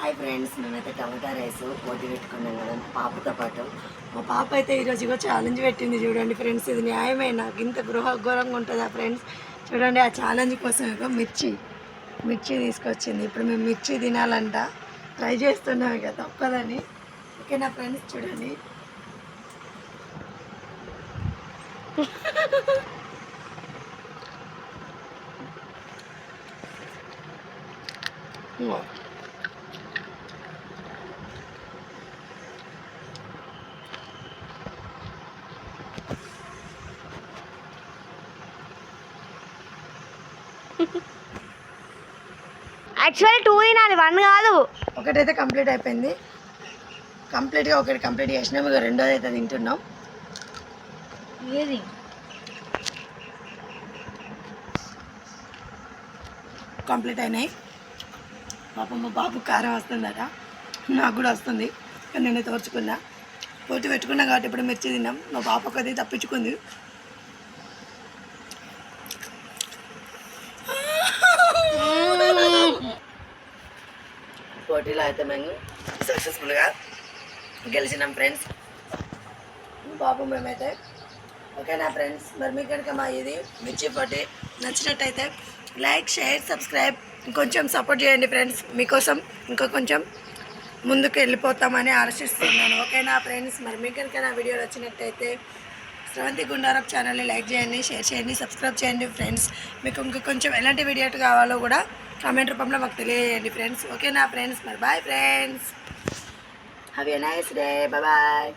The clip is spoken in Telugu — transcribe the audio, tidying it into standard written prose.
హాయ్ ఫ్రెండ్స్, మేమైతే టమాటా రైస్ పోటీ పెట్టుకున్నాం కదా పాపతో పాటు. మా పాప అయితే ఈరోజు ఇగో ఛాలెంజ్ పెట్టింది చూడండి ఫ్రెండ్స్. ఇది న్యాయమైన ఇంత ఘోరంగా ఉంటుందా ఫ్రెండ్స్? చూడండి, ఆ ఛాలెంజ్ కోసం ఇక మిర్చి తీసుకొచ్చింది. ఇప్పుడు మేము మిర్చి తినాలంట, ట్రై చేస్తున్నాం ఇక తప్పదని. ఓకేనా ఫ్రెండ్స్, చూడండి. యాక్చువల్లీ 2 తినాలి, 1 కాదు. ఒకటైతే కంప్లీట్ అయిపోయింది. కంప్లీట్గా ఒకటి కంప్లీట్ చేసినాం, ఇక రెండోది అయితే తింటున్నాం. ఏది కంప్లీట్ అయినాయి. పాపం మా బాబు కారం వస్తుందట, నాకు కూడా వస్తుంది, కానీ నేను తోర్చుకున్నా. పోటీ పెట్టుకున్నా కాబట్టి ఇప్పుడు మిర్చి తిన్నాం. మా పాప ఒకది తప్పించుకుంది. పోటీలో అయితే మేము సక్సెస్ఫుల్గా గెలిచినాం ఫ్రెండ్స్, బాబు మేమైతే. ఓకేనా ఫ్రెండ్స్, మరి మీకు కనుక మా ఇది మిర్చి పోటీ నచ్చినట్టయితే లైక్, షేర్, సబ్స్క్రైబ్ ఇంకొంచెం సపోర్ట్ చేయండి ఫ్రెండ్స్. మీకోసం ఇంకా కొంచెం ముందుకు వెళ్ళిపోతామని ఆశిస్తున్నాను. ఓకేనా ఫ్రెండ్స్, మరి మీకు కనుక నా వీడియో నచ్చినట్టయితే శ్రవంతి గుండారప్ ఛానల్ని లైక్ చేయండి, షేర్ చేయండి, సబ్స్క్రైబ్ చేయండి ఫ్రెండ్స్. మీకు ఇంకా కొంచెం ఎలాంటి వీడియో కావాలో కూడా కామెంట్ రూపంలో మాకు తెలియజేయండి ఫ్రెండ్స్. ఓకేనా ఫ్రెండ్స్, మరి bye friends, have a nice day, bye.